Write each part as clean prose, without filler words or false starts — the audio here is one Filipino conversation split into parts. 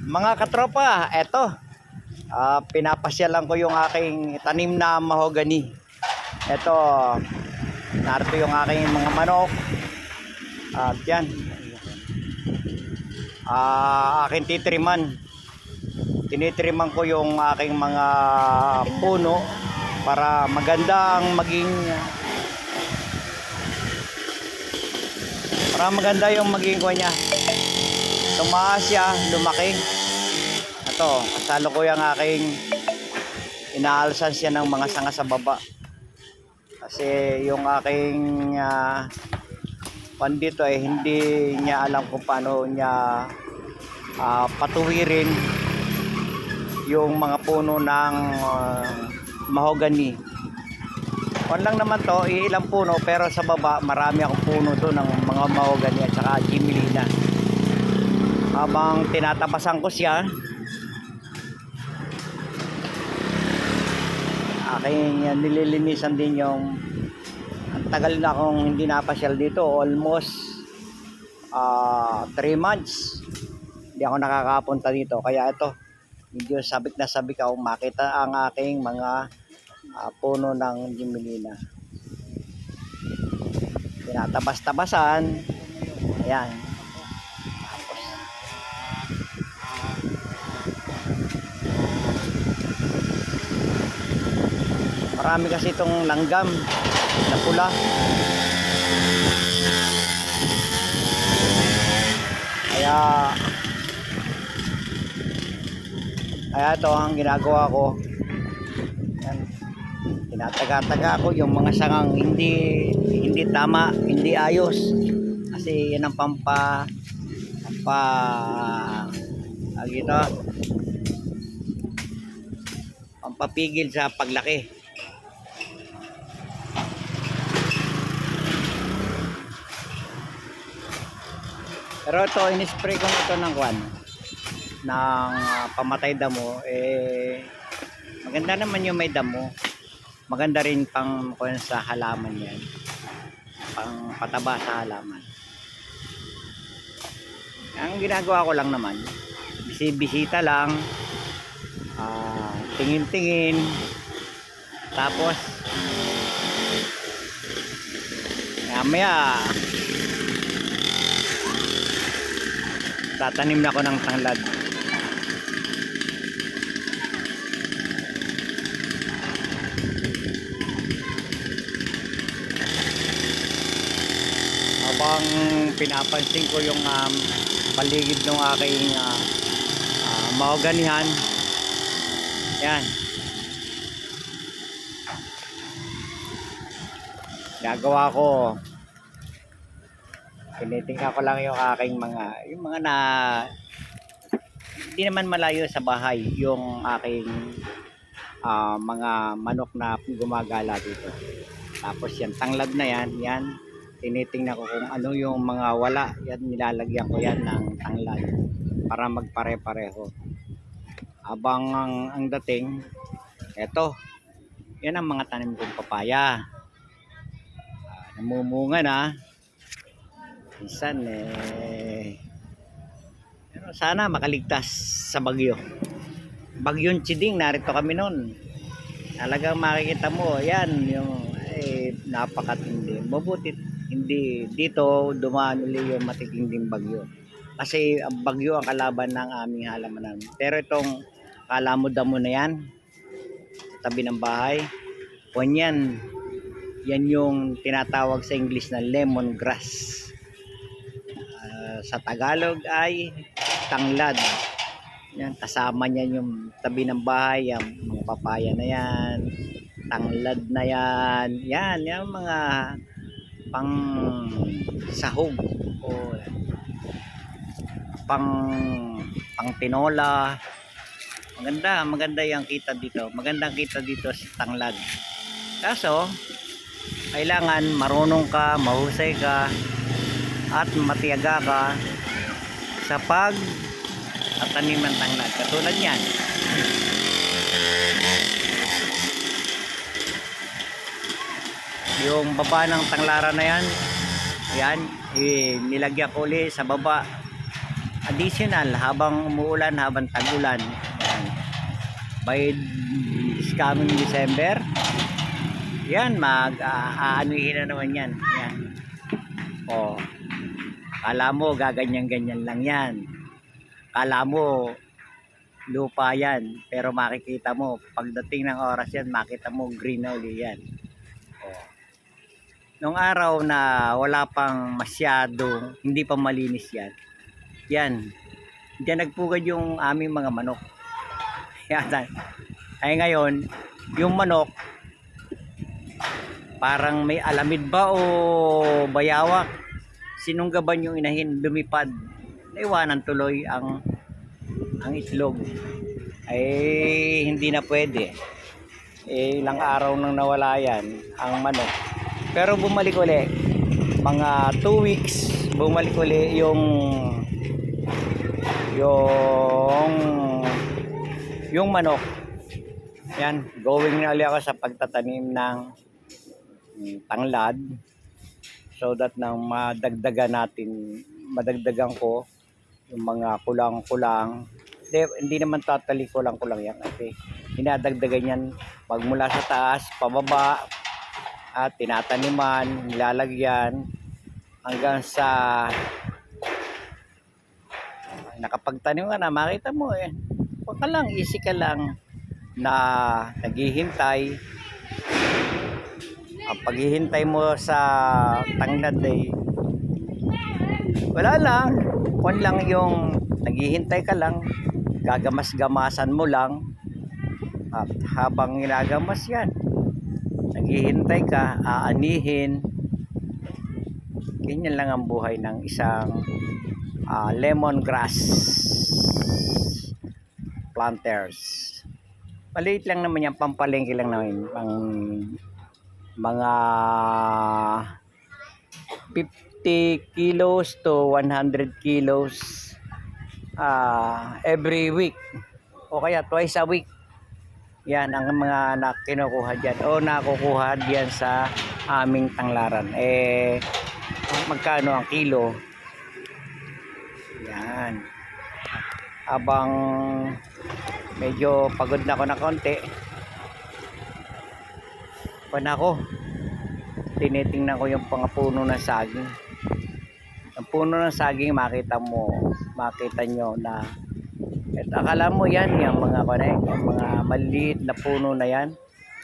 Mga katropa, eto, pinapasyalan ko yung aking tanim na mahogany. Eto, narito yung aking mga manok. At yan, aking titriman. Tinitriman ko yung aking mga puno para maganda ang yung maging kuha niya. Tumaas siya, lumaki. Ito, kasalukuyang aking inaalsan siya ng mga sanga sa baba. Kasi yung aking pandito ay hindi niya alam kung paano niya patuwirin yung mga puno ng mahogany. Kung lang naman to, ilang puno, pero sa baba marami akong puno doon ng mga mahogany at saka gimilina. Habang tinatapasan ko siya, aking nililinisan din yung ang tagal na akong hindi napasyal dito, almost 3 months hindi ako nakakapunta dito, kaya ito medyo sabik na sabik ako makita ang aking mga puno ng gimilina. Tinatabas-tabasan, ayan. Marami kasi itong langgam na pula. Kaya ito ang ginagawa ko. Yan. Tinataga-taga ko yung mga sangang hindi tama, hindi ayos. Kasi yan ang pampapigil sa paglaki. Pero ito, in-spray ko ito ng pamatay damo. Maganda naman yung may damo. Maganda rin pang sa halaman yan. Pang pataba sa halaman. Ang ginagawa ko lang naman, bisita lang, tingin-tingin, tapos mamaya tatanim na ako ng tanglad. Habang pinapansin ko yung paligid ng aking mahoganihan, yan, gagawa ko, tinitingnan ko lang yung aking yung mga na hindi naman malayo sa bahay yung aking mga manok na gumagala dito. Tapos yan, tanglad na yan, tinitingnan ko kung ano yung mga wala, yan nilalagyan ko yan ng tanglad para magpare-pareho. Abang ang dating, eto, yan ang mga tanim kong papaya. Namumunga na. Minsan pero sana makaligtas sa bagyo. Bagyong Chiding, narito kami noon. Talagang makikita mo, yan yung napakatindi. Mabuti hindi dito dumaan uli yung matitinding bagyo. Kasi ang bagyo ang kalaban ng aming halamanan. Pero itong kalamo-damo na yan, sa tabi ng bahay, yan yung tinatawag sa English na lemongrass. Sa Tagalog ay tanglad. Yan, kasama niyan yung tabi ng bahay, yung mga papaya na yan, tanglad na yan, yung mga pang sahog o pang tinola. Maganda yung kita dito. Magandang kita dito sa tanglad. Kaso kailangan marunong ka, mahusay ka, at matiyaga ka sa pagtatanim ng tanglad. Katulad yan. Yung baba ng tanglara na yan, nilagyan ko ulit sa baba. additional habang umuulan, habang tag-ulan. Yan. By this coming December, yan, aanuhin na naman yan. Yan. O, kala mo gaganyan-ganyan lang yan. Kala mo lupa yan. Pero makikita mo, pagdating ng oras yan, makita mo green na uli yan. O, nung araw na wala pang masyadong, hindi pa malinis yan, yan, diyan nagpugad yung aming mga manok. Yan. Ay ngayon, yung manok, parang may alamid ba o bayawak, sinunggaban yung inahin, lumipad, naiwanan tuloy ang itlog. Ay hindi na pwede. Ilang araw nang nawala yan ang manok, pero bumalik uli mga 2 weeks, bumalik uli yung manok. Yan, going na ulit ako sa pagtatanim ng tanglad, so that nang madagdagan ko yung mga kulang-kulang. Hindi naman totally kulang-kulang yan, kasi dinadagdagan yan magmula sa taas pababa, at tinataniman, nilalagyan hanggang sa nakapagtanim ka na, makita mo huwag ka lang, easy ka lang na naghihintay. Ang paghihintay mo sa tanglad wala lang, kung lang yung naghihintay ka lang, gagamas-gamasan mo lang, at habang ginagamas yan, naghihintay ka, aanihin. Ganyan lang ang buhay ng isang lemongrass planters. Maliit lang naman yan, pampalengke lang naman, pang mga 50 kilos to 100 kilos every week, o kaya twice a week. Yan ang mga kinukuha dyan o nakukuha dyan sa aming tanglaran. Magkano ang kilo? Yan. Habang medyo pagod na ako na konti, tinitingnan ko yung mga puno ng saging. Ang puno ng saging, makita nyo na akala mo yan, yung mga maliit na puno na yan,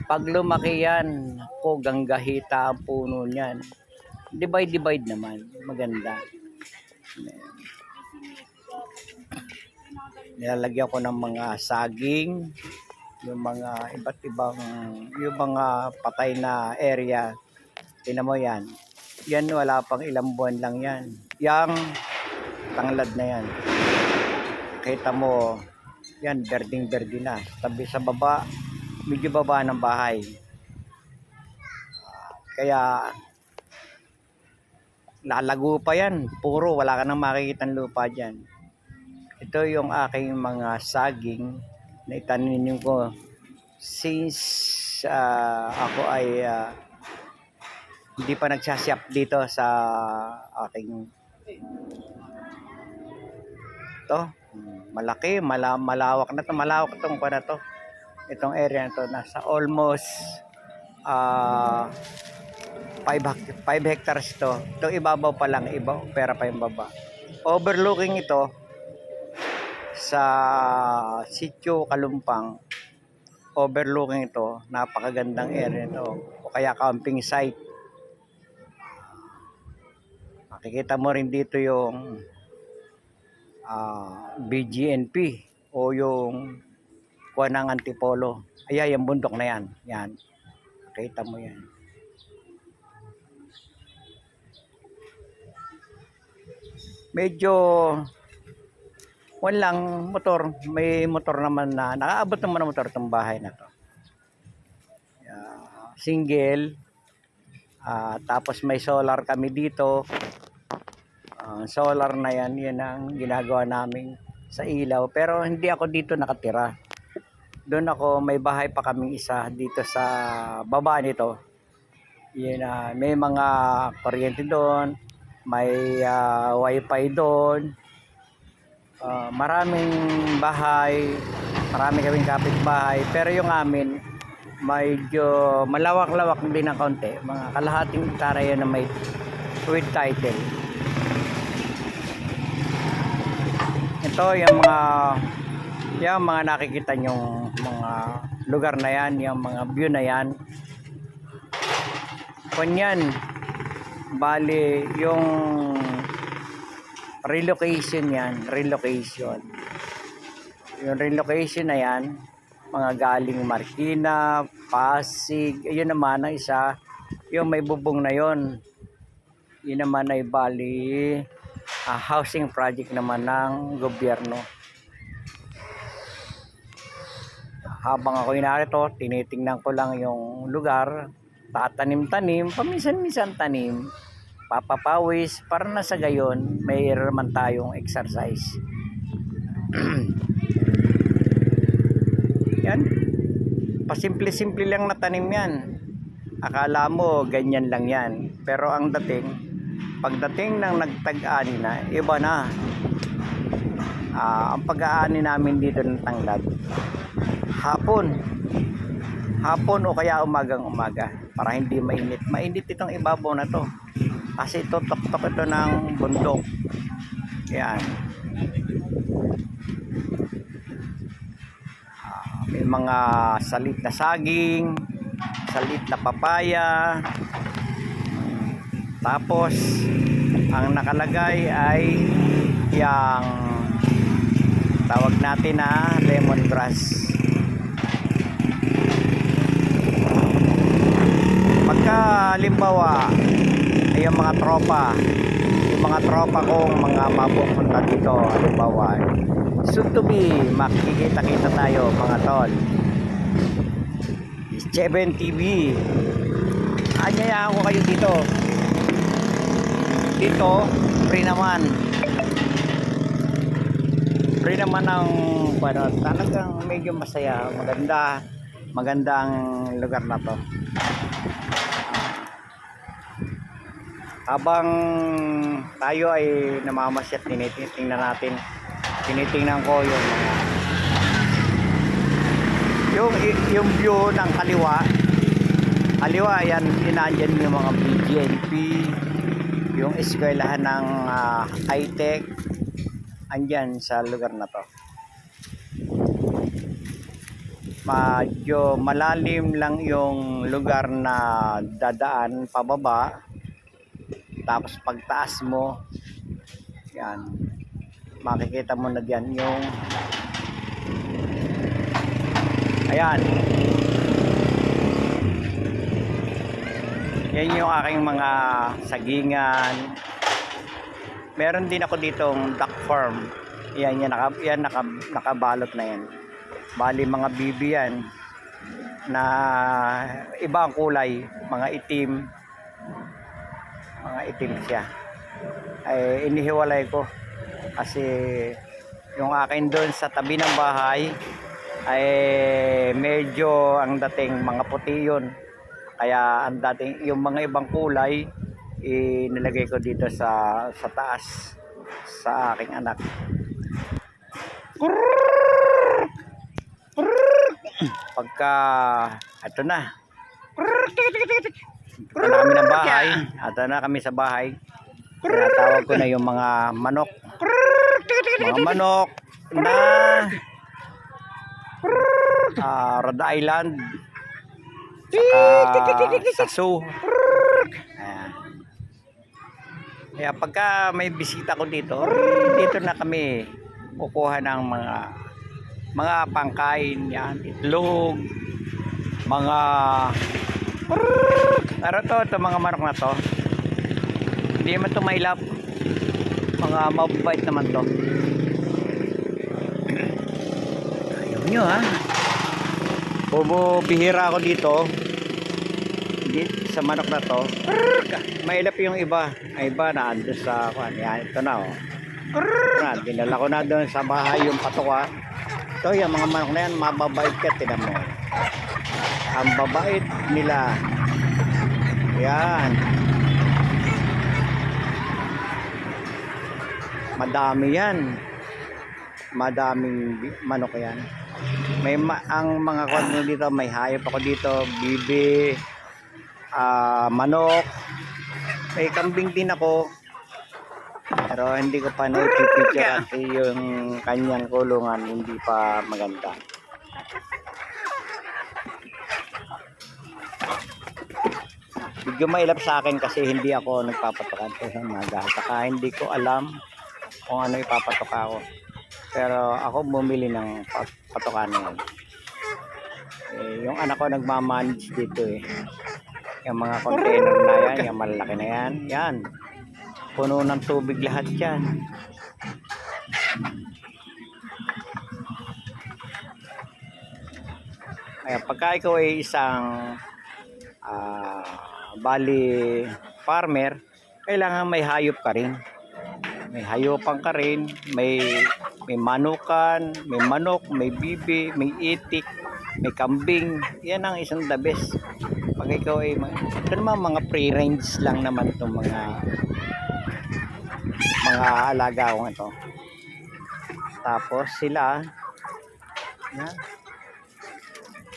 pag lumaki yan, ganggahita ang puno niyan. Divide naman, maganda. Nilalagyan ko ng mga saging, yung mga iba't ibang, yung mga patay na area. Tingnan mo yan, wala pang ilang buwan lang yan, yung tanglad na yan. Kita mo yan, berding-berde na. Tabi sa baba, medyo baba ng bahay, kaya lalago pa yan, puro wala ka nang makikitang lupa dyan. Ito yung aking mga saging na itanim ko since ako ay hindi pa nagsasyap dito sa aking to. Malaki, malawak na to, malawak tong na to. Itong area na to, nasa almost 5 hectares to. Itong ibabaw pa lang, pera pa yung baba. Overlooking ito sa Sitio Kalumpang. Overlooking ito, napakagandang area ito, o kaya camping site. Makikita mo rin dito yung BGNP o yung kuha ng Antipolo. Ayan, yung bundok na yan. Yan, makita mo yan. Medyo walang motor, may motor naman na nakaabot naman ng motor itong bahay na to. Single, tapos may solar kami dito. Solar na yan ang ginagawa namin sa ilaw, pero hindi ako dito nakatira. Doon ako, may bahay pa kaming isa dito sa baba nito. May mga kuryente doon, may wifi doon. Maraming bahay, marami kaming kapitbahay, pero yung amin medyo malawak-lawak din ng kaunti, mga kalahating hektarya na may with title. Ito yung mga nakikita nyong mga lugar na yan, yung mga view na yan. Kunyan, bali yung relocation yan, relocation. Yung relocation na yan, mga galing Marikina, Pasig, yun naman ang isa, yung may bubong na yon. Yun naman ay bali housing project naman ng gobyerno. Habang ako narito, tinitingnan ko lang yung lugar, tatanim-tanim, paminsan-minsan tanim, papapawis, para na sa gayon, mayroon tayong exercise. Yan, pasimple-simple lang na tanim yan. Akala mo ganyan lang yan, pero ang pagdating ng nagtag-ani na, iba na. Ang pag-aani namin dito ng tanglad, hapon o kaya umagang-umaga, para hindi mainit. Mainit itong ibabaw na to kasi ito tok-tok ito ng bundok. Yan, may mga salit na saging, salit na papaya, tapos ang nakalagay ay yung tawag natin na lemongrass. Pagka halimbawa yung mga tropa kong mga mapupunta dito, halimbawa soon to be, makikita-kita tayo mga tol. 7 TV, anyayaan ko kayo dito free naman ang talagang medyo masaya, maganda ang lugar na to. Habang tayo ay namamasyat, tinitingnan ko yung view ng kaliwa yan, inandyan yung mga BGNP, yung eskwelahan ng high-tech, andyan sa lugar na to. Medyo malalim lang yung lugar na dadaan pababa, tapos pagtaas mo yan, makikita mo na diyan yung ayan, yan yung aking mga sagingan. Meron din ako ditong duck farm. Yan nakabalot na yan. Bali mga bibi yan na ibang kulay, mga itim siya. Ay inihiwalay ko kasi yung akin doon sa tabi ng bahay ay medyo ang dating mga puti yun. Kaya ang dating yung mga ibang kulay nilagay ko dito sa taas sa aking anak. Pagka ito na kami ng bahay, kami sa bahay, tinatawag ko na yung mga manok na Rhode Island sa Sasu. Kaya pagka may bisita ko dito na kami kukuha ng mga pangkain yan, itlog, mga ito mga manok na to, hindi naman to mailap, mga mababait naman to. Ayaw nyo ha, bumibihira ako dito sa manok na to. Mailap yung iba na ando sa yan, ito na dinala ko na doon sa bahay yung patuka. Ito yung mga manok na yan, mababait ka, tinan mo ang babait nila yan, madami yan. madaming manok yan. May ang mga kwan dito, may hayop ako dito, bibi, manok, may kambing din ako. Pero hindi ko pa na-picture at yung kanyang kulungan hindi pa maganda. Medyo mailap sa akin kasi hindi ako nagpapatokan sa umaga. Saka hindi ko alam kung ano ipapatok ako. Pero ako bumili ng patokan na yun. Yung anak ko nagmamanage dito eh. Yung mga container na yan, yung malaki na yan. Yan. Puno ng tubig lahat yan. Kaya pagka ikaw ay isang bali farmer, kailangan may hayop ka rin. May hayupan ka rin, may manukan, may manok, may bibi, may itik, may kambing. Yan ang isang the best. Pag ikaw ay ito naman mga free range lang naman itong mga alaga ko ito. Tapos sila yan.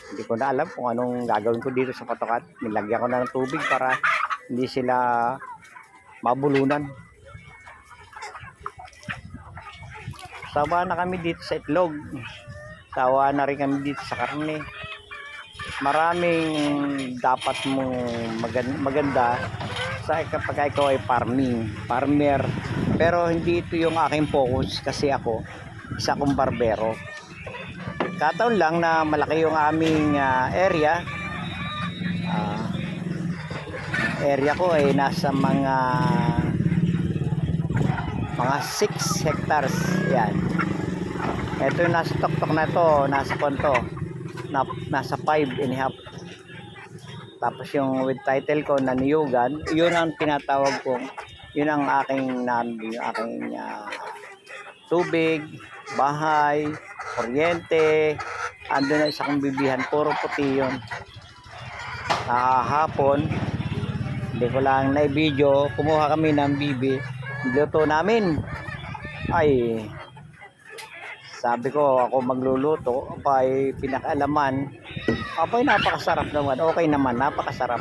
Hindi ko na alam kung anong gagawin ko dito sa patokan. Nilagyan ko na ng tubig para hindi sila mabulunan. Sawa na kami dito sa itlog. Sawa na rin kami dito sa karne. Maraming dapat mo maganda sa kapag ikaw ay farmer. Pero hindi ito yung aking focus kasi ako isa kong barbero. Kataon lang na malaki yung aming area. Area ko ay nasa mga 6 hectares yan. Ito yung nasa tuktok na to, nasa konto, nasa 5.5. Tapos yung with title ko na Niyugan, yun ang tinatawag kong, yun ang aking tubig, bahay, kuryente, ando na isa kong bibihan, puro puti yun. Hapon, hindi ko lang na-video, kumuha kami ng bibi, luto namin. Ay, sabi ko ako magluluto, apay pinakaalaman, apay napakasarap naman, okay naman, napakasarap.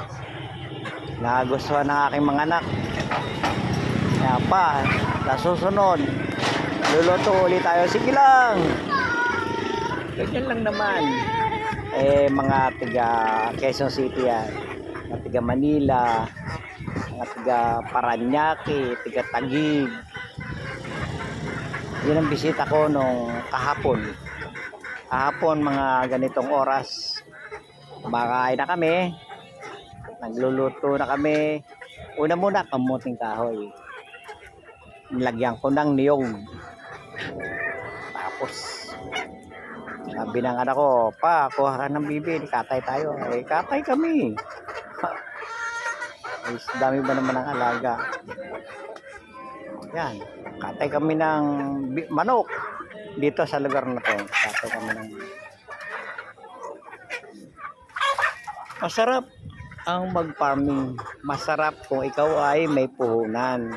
Nagustuhan ng aking mga anak. Kaya pa, nasusunod, luluto ulit tayo, sige lang. Ganyan lang naman. Mga tiga Quezon City yan, mga tiga Manila, mga tiga Paranaque, tiga Taguig. Yun ang bisita ko nung kahapon. Kahapon mga ganitong oras, kumakain na kami, nagluluto na kami. Una muna kamuting kahoy, nilagyan ko ng niyog. Tapos sabi ng anak ko, pa, kuha ka ng bibi, katay tayo. Katay kami. Ay, dami ba naman ang alaga. Yan, katay kami ng manok dito sa lugar na to. Katay kami ng masarap ang mag-farming. Masarap kung ikaw ay may puhunan.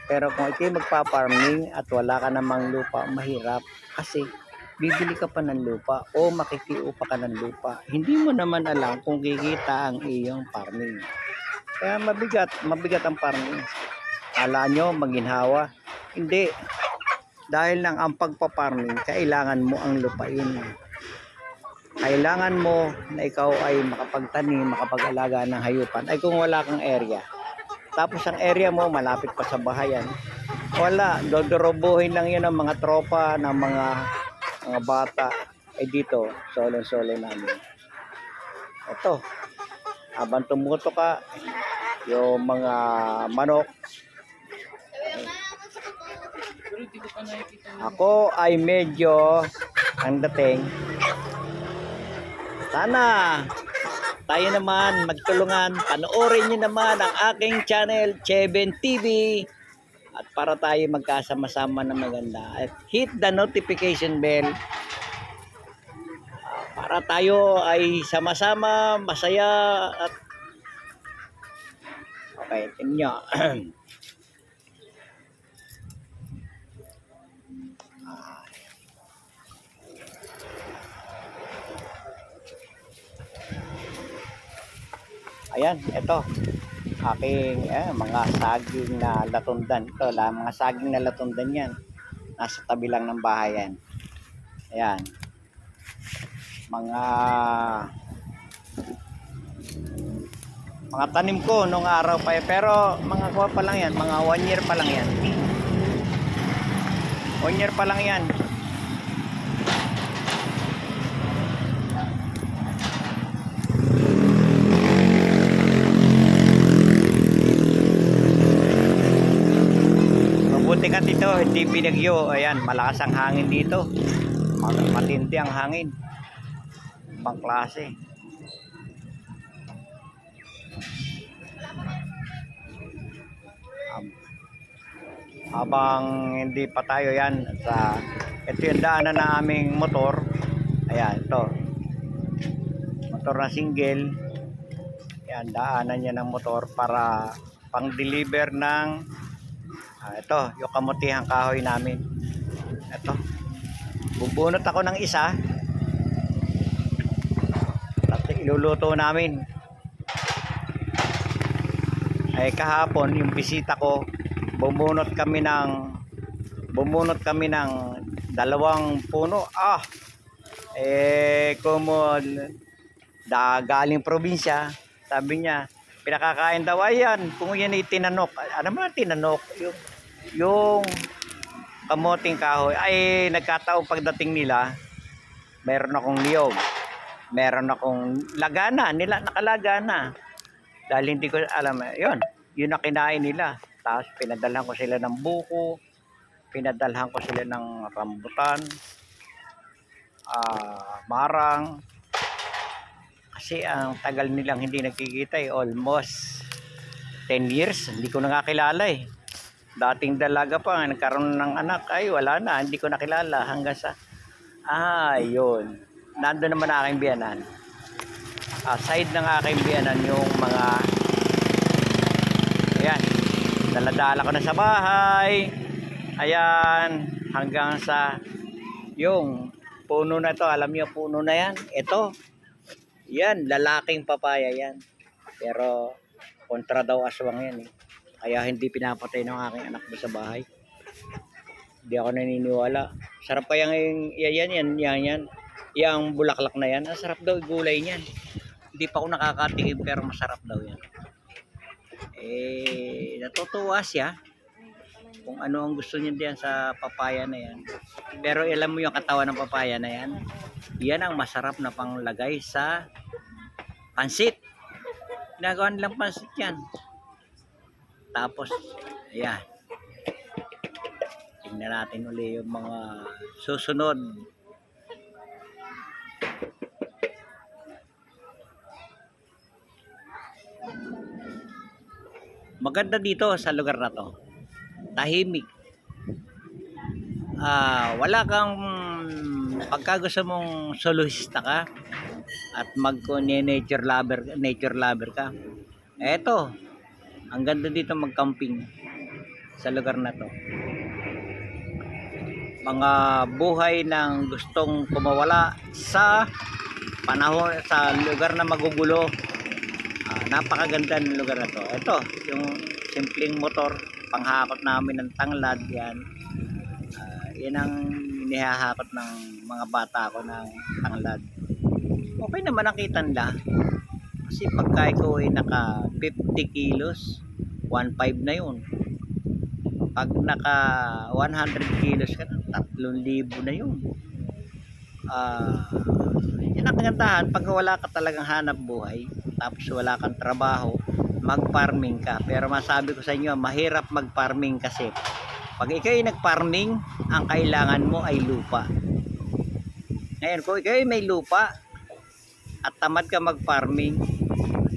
Pero kung ikaw magpa-farming at wala ka namang lupa, mahirap. Kasi bibili ka pa ng lupa o makikiupa ka ng lupa. Hindi mo naman alam kung kikita ang iyong farming. Kaya mabigat ang farming. Ala nyo, maginhawa. Hindi. Dahil lang ang pagpa-farming, kailangan mo ang lupain. Kailangan mo na ikaw ay makapagtanim, makapag-alaga ng hayupan. Ay kung wala kang area. Tapos ang area mo, malapit pa sa bahayan. Wala. Dodorobohin lang yun ng mga tropa, ng mga bata. Ay dito, solo namin. Ito. Habang tumuto ka, yung mga manok. Ako ay medyo ang dating. Sana tayo naman magtulungan, panoorin nyo naman ang aking channel, Cheben TV, at para tayo magkasama-sama na maganda. At hit the notification bell para tayo ay sama-sama, masaya at okay, tingnan nyo. Ayan, ito. Aking mga saging na latundan. Ito, mga saging na latundan yan. Nasa tabi lang ng bahay yan. Ayan. Mga tanim ko nung araw pa yan. Pero mga kuha pa lang yan. Mga 1 year pa lang yan. 1 year pa lang yan. Mabuti ka dito, hindi binagyo. Ayan, malakas ang hangin dito. Matindi ang hangin. Ibang klase. Habang hindi pa tayo yan sa ito yung daanan na aming motor. Ayan, ito motor na single. Ayan, daanan niya ng motor para pang deliver ng ito yung kamutihang kahoy namin. Ito, bubunot ako ng isa at iluluto namin. Ay kahapon yung bisita ko, bumunot kami ng 2 puno. Galing probinsya, sabi niya pinakakain daw. Ayan, kung yan ay tinanok. Ano man tinanok? Yung kamuting kahoy. Ay nagkataong pagdating nila, meron akong niyog, meron akong lagana nila, nakalagana. Dahil hindi ko alam, yun na kinain nila. Tapos pinadalhan ko sila ng buko, pinadalhan ko sila ng rambutan, marang. Kasi ang tagal nilang hindi nagkikita almost 10 years. Hindi ko na kakilala Dating dalaga pa, nagkaroon ng anak, ay wala na, hindi ko nakilala hanggang sa, yun. Nandun naman aking biyanan. Side ng aking biyanan yung mga, ayan, daladala ko na sa bahay. Ayan, hanggang sa yung puno na to. Alam niyo puno na yan? Ito, yan, lalaking papaya yan. Pero kontra daw aswang yan Kaya hindi pinapatay ng aking anak mo sa bahay. Hindi ako naniniwala. Sarap kaya yan. Yang bulaklak na yan. Ang sarap daw gulay niyan. Hindi pa ako nakakatikim pero masarap daw yan. Natutuwa siya kung ano ang gusto niya diyan sa papaya na yan. Pero alam mo yung katawan ng papaya na yan? Yan ang masarap na panglagay sa pansit. Ginagawa nilang pansit yan. Tapos, ayan. Tingnan natin ulit yung mga susunod. Maganda dito sa lugar na to. Tahimik. Wala kang, pagka gusto mong soloista ka at nature lover ka. Eto, ang ganda dito mag-camping sa lugar na to. Mga buhay ng gustong kumawala sa panahon, sa lugar na magugulo. Napakaganda ng lugar na to. Ito, yung simpleng motor, panghakot namin ng tanglad yan. Yan ang inihahakot ng mga bata ko ng tanglad. Okay naman ang kitanda. Kasi pagka ikaw ay naka 50 kilos, 1.5 na yun. Pag naka 100 kilos ka na, 3,000 na yun. Yan ang kagandahan pag wala ka talagang hanap buhay, tapos wala kang trabaho, mag-farming ka. Pero masabi ko sa inyo, mahirap mag-farming kasi pag ikaw ay nag-farming, ang kailangan mo ay lupa. Ngayon, kung ikaw ay may lupa at tamad ka mag-farming,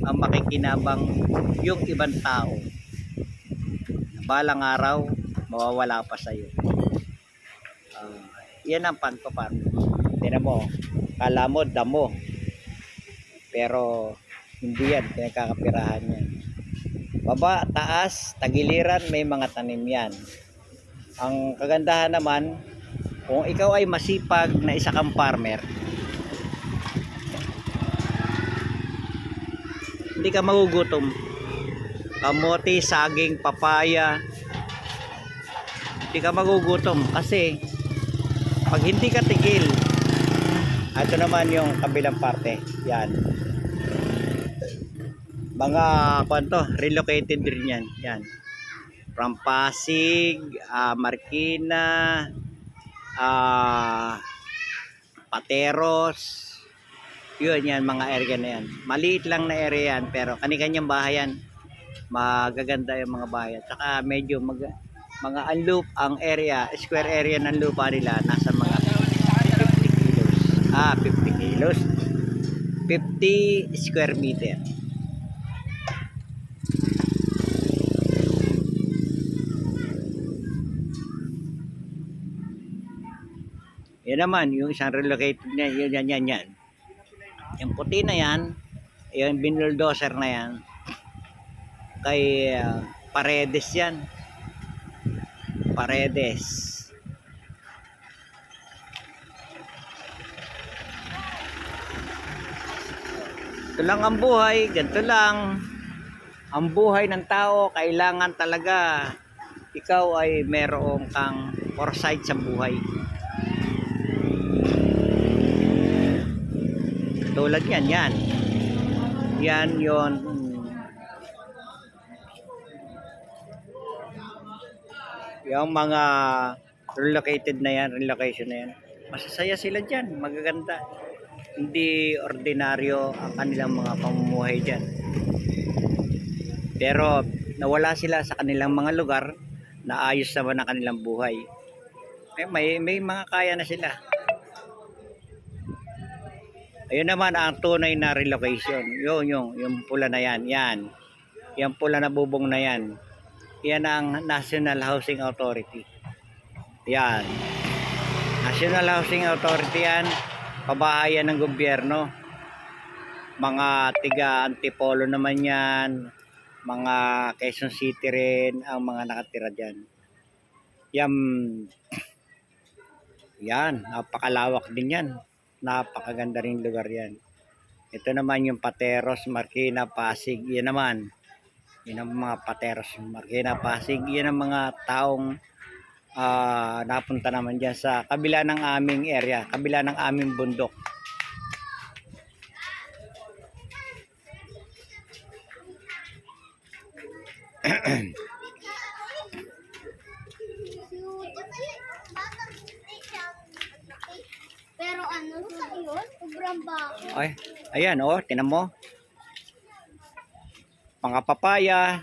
ang makikinabang yung ibang tao. Balang araw, mawawala pa sa iyo. Yan ang pagpaparming. Tingnan mo, kala mo damo. Pero hindi yan, pinagkakapirahan yan. Baba, taas, tagiliran, may mga tanim yan. Ang kagandahan naman, kung ikaw ay masipag na isa kang farmer, Hindi ka magugutom. Kamote, saging, papaya. Hindi ka magugutom kasi pag hindi ka tigil, ito naman yung kabilang parte. Yan. Mga kwanto, relocated rin yan. Yan. From Pasig, Marikina, Pateros. Yun yan, mga area na yan. Maliit lang na area yan, pero kani-kanyang bahay yan. Magaganda yung mga bahay. At saka medyo mga unloop ang area, square area ng lupa nila nasa mga 50 kilos. 50 kilos. 50 square meter. Yan naman, yung isang relocated niya, yan. Yung puti na yan, yung binuldoser na yan, kay Paredes yan. Paredes. Ito lang ang buhay, ganito lang. Ang buhay ng tao, kailangan talaga ikaw ay merong kang foresight sa buhay. Tulad yan. Yan yon. Yung mga relocation na yan. Masasaya sila dyan, magaganda. Hindi ordinaryo ang kanilang mga pamumuhay dyan. Pero nawala sila sa kanilang mga lugar, naayos naman ang kanilang buhay. May mga kaya na sila. Ayun naman ang tunay na relocation. Yung pula na yan. Yung pula na bubong na yan. Yan ang National Housing Authority. Yan. National Housing Authority yan. Pabahayan ng gobyerno. Mga tiga Antipolo naman yan. Mga Quezon City rin ang mga nakatira dyan. Yan. Napakalawak din yan. Napakaganda rin lugar yan. Ito naman yung Pateros, Marikina, Pasig. Yan naman. Yan ang mga Pateros, Marikina, Pasig. Yan ang mga taong napunta naman dyan sa kabila ng aming area, kabila ng aming bundok. Pero ano sa yun? Sobrang bako. Ay, ayan tinan mo. Mga papaya.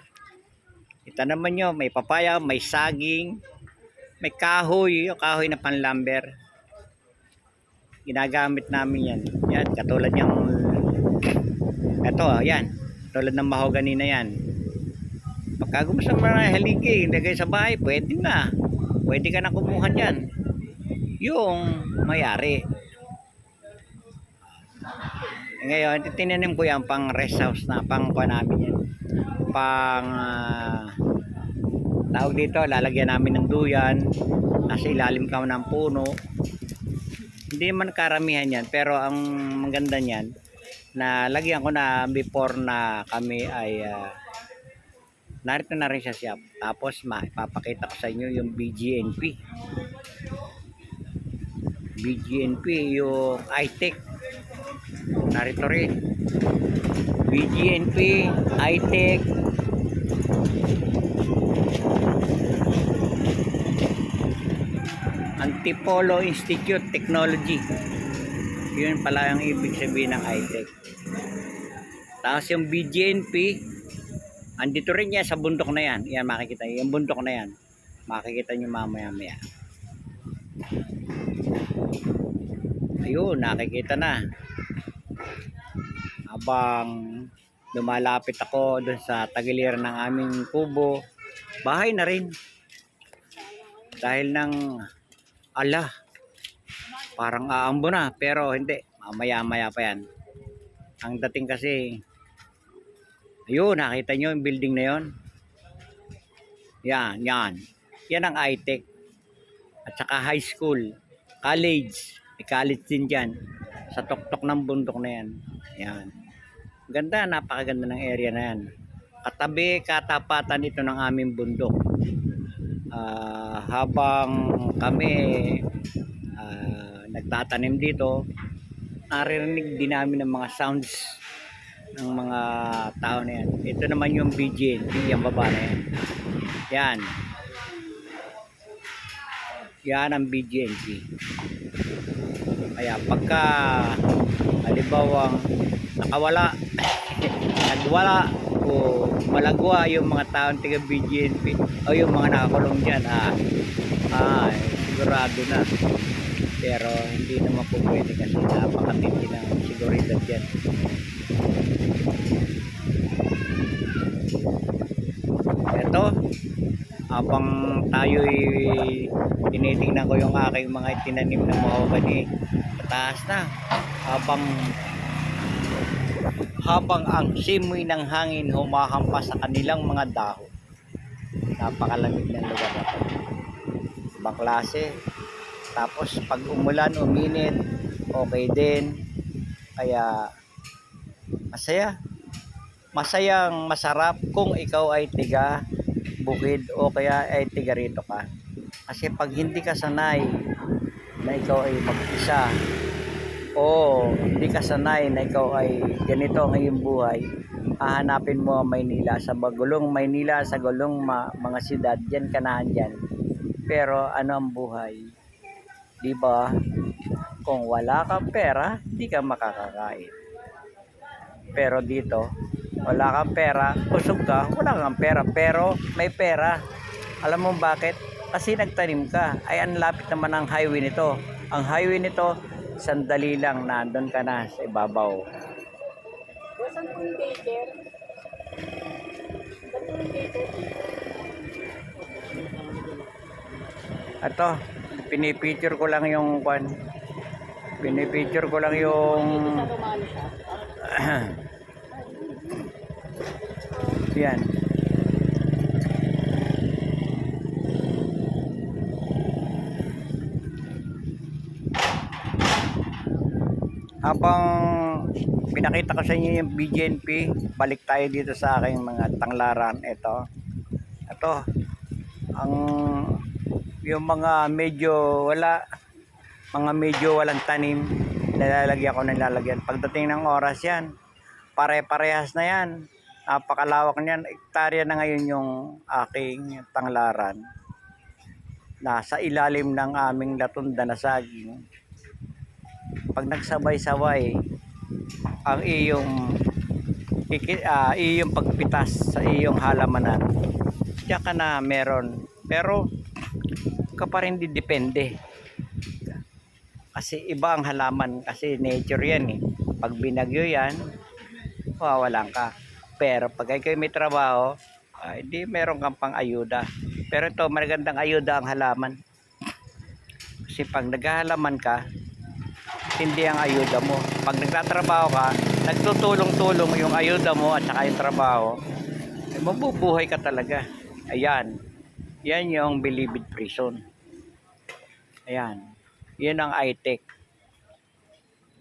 Ito naman nyo, may papaya, may saging, may kahoy, yung kahoy na panlamber. Ginagamit namin yan. Yan, katulad yung ito, yan. Tulad ng mahogany na yan. Pagka gusto mo na haligi, ilagay sa bahay, pwede na. Pwede ka na kumuha dyan. Yung mayari. Ngayon, tinanim ko yan pang rest house na, pang kuha namin yan. Pang tawag dito, lalagyan namin ng duyan. Nasa ilalim ka ng puno. Hindi man karamihan yan, pero ang maganda niyan, na lagyan ko na before na kami ay narito na rin sa shop. Tapos ipapakita ko sa inyo yung BGNP. Yung iTech. Narito rin. BGNP, iTech. Antipolo Institute Technology. Yun pala yung ibig sabihin ng iTech. Tapos yung BGNP, andito rin yan sa bundok na yan. Yan makikita. Yung bundok na yan. Makikita nyo mamaya-maya. Ayun, nakikita na. Habang lumalapit ako doon sa tagiliran ng aming kubo, bahay na rin. Dahil ng parang aambo na, pero hindi. Mamaya-maya pa yan. Ang dating kasi, ayun, nakita nyo yung building na yon. Yan. Yan ang iTech. At saka high school, college. May college din dyan. Sa tuktok ng bundok na yan. Yan. Ganda, napakaganda ng area na yan. Katabi, katapatan ito ng aming bundok. Habang kami nagtatanim dito, naririnig din namin ng mga sounds ng mga tao na yan. Ito naman yung BGNP, yung baba na yan. Yan. Yan ang BGNP. Kaya pagka halimbawa nakawala nagwala o malagwa yung mga taong tiga BGNP o yung mga nakakulong dyan sigurado na, pero hindi naman po pwede kasi napakatindi ng seguridad yan. Ito, habang tayo'y tinitingnan ko yung aking mga tinanim na mahogany, mataas na, habang ang simoy ng hangin humahampas sa kanilang mga dahon. Napakalamig ng lugar na ito. Ibang klase. Tapos pag umulan, uminit, okay din. Kaya masaya. Masayang masarap kung ikaw ay tiga bukid o kaya ay tiga rito ka. Kasi pag hindi ka sanay na ikaw ay mag-isa o hindi ka sanay na ikaw ay ganito ang iyong buhay, hahanapin mo ang Maynila sa magulong Maynila, sa gulong mga siyudad, diyan ka na andyan. Pero ano ang buhay? Di ba? Kung wala kang pera, hindi ka makakakain. Pero dito, wala kang pera, usog ka, wala kang pera, pero may pera. Alam mo bakit? Kasi nagtanim ka. Ay, ang lapit naman ang highway nito. Ang highway nito, sandali lang, nandun ka na sa ibabaw. Saan po yung daycare? Saan po yung daycare? Ito, pinipicture ko lang yung pinipicture ko lang yung yan. Habang pinakita ko sa inyo yung BGNP, balik tayo dito sa aking mga tanglaran. Ito, ang yung mga medyo walang tanim, nilalagyan ko ng lalagyan. Pagdating ng oras yan, pare-parehas na yan. Napakalawak niyan. Hektarya na ngayon yung aking tanglaran. Nasa ilalim ng aming latunda na saging. Pag nagsabay-sabay ang iyong pagpitas sa iyong halamanan, diyan ka na meron. Pero ka pa rin depende. Kasi iba ang halaman, kasi nature yan eh. Pag binagyo yan, mawawalan ka. Pero pag ikaw may trabaho, hindi meron kang pang ayuda. Pero ito, magandang ayuda ang halaman. Kasi pag naghahalaman ka, hindi ang ayuda mo. Pag nagtatrabaho ka, nagtutulong-tulong yung ayuda mo at saka yung trabaho, mabubuhay ka talaga. Ayan. Yan yung Bilibid Prison. Ayan. Yan ang ITEC.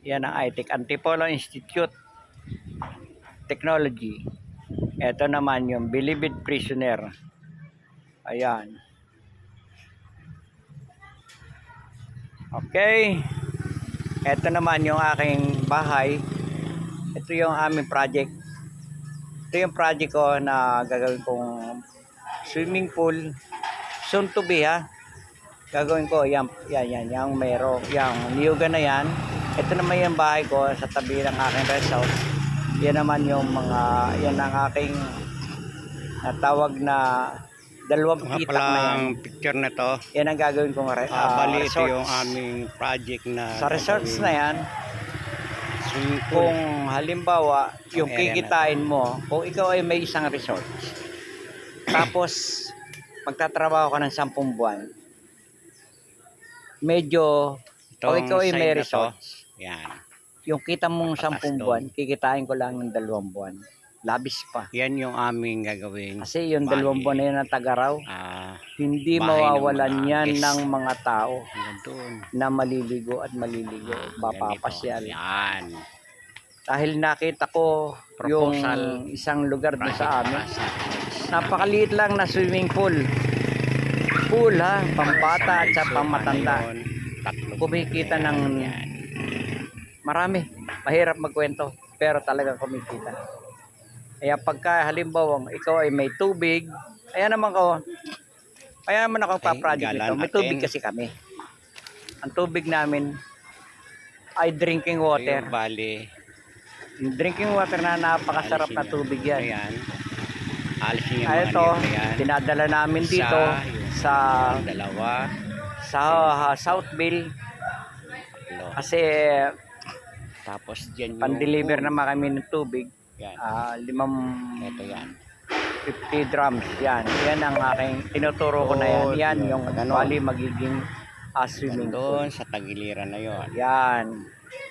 Yan ang ITEC. Antipolo Institute Technology. Ito naman yung Bilibid Prisoner. Ayan. Okay. Ito naman yung aking bahay. Ito yung aming project. Ito yung project ko na gagawin kong swimming pool. Soon to be ha. Gagawin ko yan yung mero, yung niyugan na yan. Ito naman yung bahay ko sa tabi ng aking rest house. Yan naman yung yan ang aking natawag na dalawang pitak na yan. Picture na to. Yan ang gagawin kong bali ito yung aming project na sa resorts na yan. Kung halimbawa yung kikitain mo, kung ikaw ay may isang resort, tapos magtatrabaho ka ng 10 buwan, medyo kung ikaw ay may resorts, yan, yung kita mong 10 buwan, kikitain ko lang ng 2 buwan. Labis pa. Yan yung aming gagawin. Kasi yung 2 buwan na yun ang tagaraw, hindi mawawalan yan ng mga tao na maliligo at maliligo. Mapapasyal. Yan. Dahil nakita ko Proposal. yung isang lugar doon sa amin. Napakaliit lang na swimming pool. Pool ha, pambata at sa pangmatanda. Kumikita ng marami. Mahirap magkwento, pero talagang kumikita. Kaya pagka halimbawa ikaw ay may tubig, ayan naman ako pa-project nito. May tubig kasi kami. Ang tubig namin ay drinking water. Bali. Yung drinking water na napakasarap na tubig yan. Ayan. Alisin yung Ay, mga ito, niyog na yan. dinadala namin dito sa Dalawa. Southville Tatlo. kasi Tapos dyan yung pan-deliver pool. naman kami ng tubig. Yan. 50 Ito yan. drums. Yan ang aking tinuturo ko na yan. Yan yung bali magiging swimming pool. Doon sa tagiliran na yon. Yan.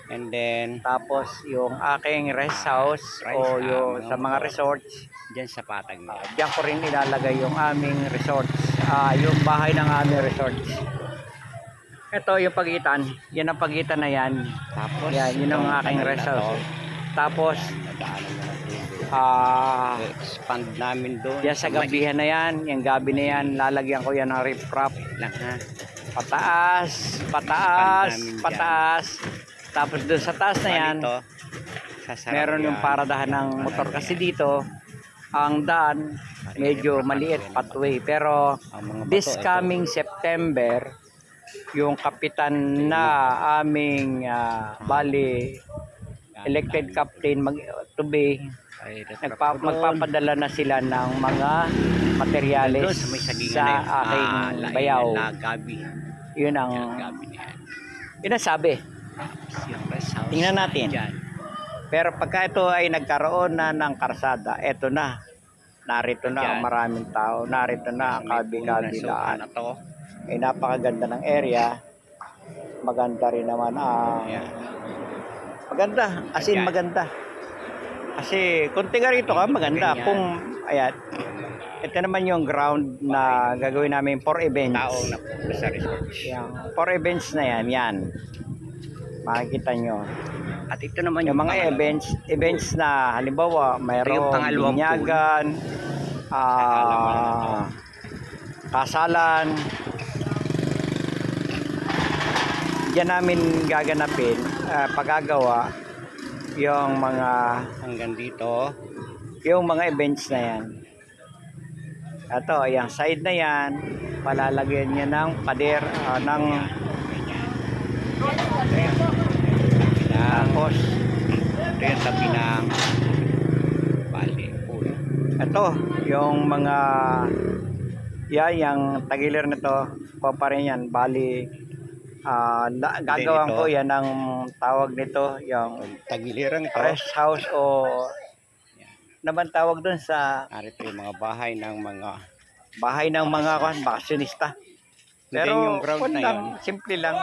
And then, Tapos yung aking rest house o yung sa mga resorts, dyan sa patag na. diyan ko rin ilalagay yung aming resorts. Yung bahay ng aming resorts. Ito yung pagitan. Yan ang pagitan na yan. Tapos, Yan, yun ang aking rest house. Tapos, Nadaanan mo na expand namin doon. yan sa gabihan na yan, yung gabi na yan, lalagyan ko yan ng riprap. Lang ha. Pataas. Tapos doon sa taas na yan, Ito, sasarap meron yung yan. paradahan ng motor. Kasi dito, ang daan, medyo maliit, pathway. Pero, Ang mga bato, this ito. coming September, yung kapitan na aming bali elected captain to be Ay, magpapadala na sila ng mga materyales doon sa may sagingan sa na yun. aking bayaw. Gabi. Yun ang Gabi na yan. yun ang sabi. Tapos yung rest house. Tingnan natin. Dyan. Pero pagka ito ay nagkaroon na ng karsada, eto na. Narito na ang Yan. maraming tao. Narito na ang May puno ng kabilaan. suka na to. Ay napakaganda ng area. Maganda rin naman Yan. maganda, as in Ayan. maganda. Kasi kung tiga rito ka, maganda. Ganyan. Kung, ayan, ito naman yung ground na gagawin namin for events. Taong napunta sa resort. Yan, for events na yan. Makikita nyo. At ito naman Yung mga pangalawa. events na halimbawa, Ito yung mayroong pangalawang binyagan, kasalan. Diyan namin gaganapin, pagagawa yung mga Hanggang dito. events na yan. Ito, yung side na yan, palalagyan niya ng pader, ng tapos, Ito yung tabi ng bali. Pool. ito, yung mga yung tagilir na to, pa rin yan, bali, gagawan ito. ko yan ng tawag nito, yung Tagiliran ito. rest house o naman tawag dun sa Narito yung mga bahay ng mga bahay ng mga bakasyonista. Pero yung ground kung na lang, yun. simple lang.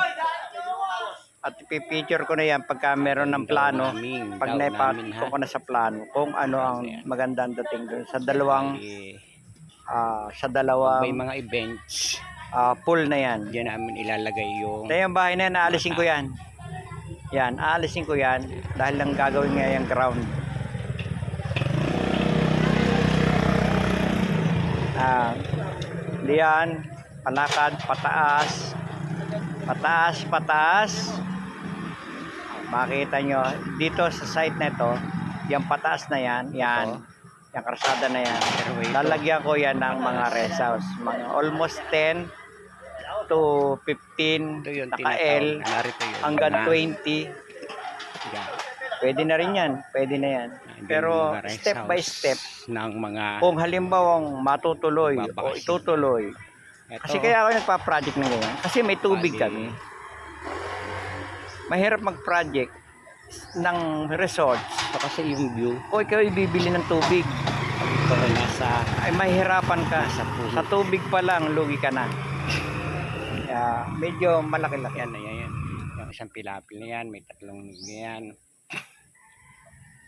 At ipipicture ko na yan pagka meron ng plano. Pag naipakita ko na sa plano kung ano ang magandang dating dun sa dalawang may mga events. pool na yan. Diyan namin ilalagay yung Kaya yung bahay na yan, aalisin ko yan. Yan, aalisin ko yan dahil lang gagawin nga yung ground. Diyan, palakad, pataas. Makita nyo, dito sa site na ito, yung pataas na yan, yung karsada na yan. Lalagyan ko yan ng mga rest house. Mga almost 10 to 15 ito yung naka-L narito yun. hanggang 20. Yan. Pwede na rin yan. Pwede na yan. Nandun Pero yung mga rest step by house step, ng mga kung halimbawang matutuloy o Babakasyon. itutuloy. ito, Kasi kaya ako nagpa-project ng ganyan. Kasi may tubig bali, kami. Mahirap mag-project ng resort. ito kasi yung view Kung ikaw bibili ng tubig, ito nasa ay mahihirapan ka. pool. Sa tubig pa lang, lugi ka na. Kaya medyo malaki-laki. Yan. Yung isang pilapil na yan, may tatlong nig na yan.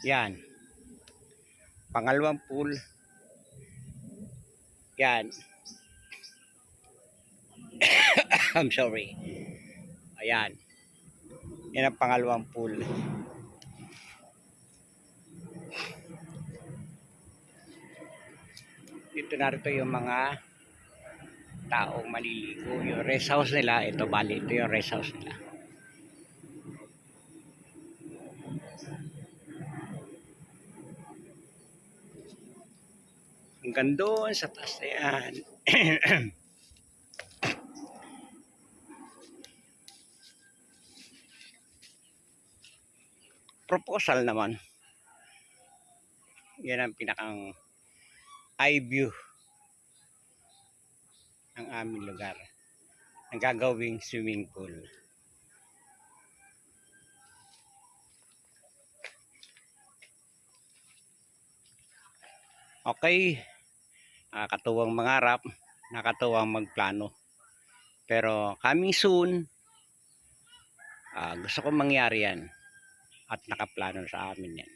Yan. Pangalawang pool. Yan. I'm sorry. Ayan. Yan ang pangalawang pool. dito narito yung mga taong maliligo. Yung rest house nila, ito bali, ito yung rest house nila. Hanggang doon sa taas na yan. Proposal naman. Yan ang pinakang eye view ng aming lugar. Ang gagawing swimming pool. Okay. Nakakatuwang mangarap. Nakakatuwang magplano. Pero coming soon, gusto kong mangyari yan. At nakaplano sa amin yan.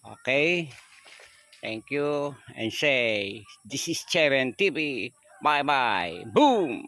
Okay. Thank you. And say, this is Cheven TV. Bye-bye. Boom!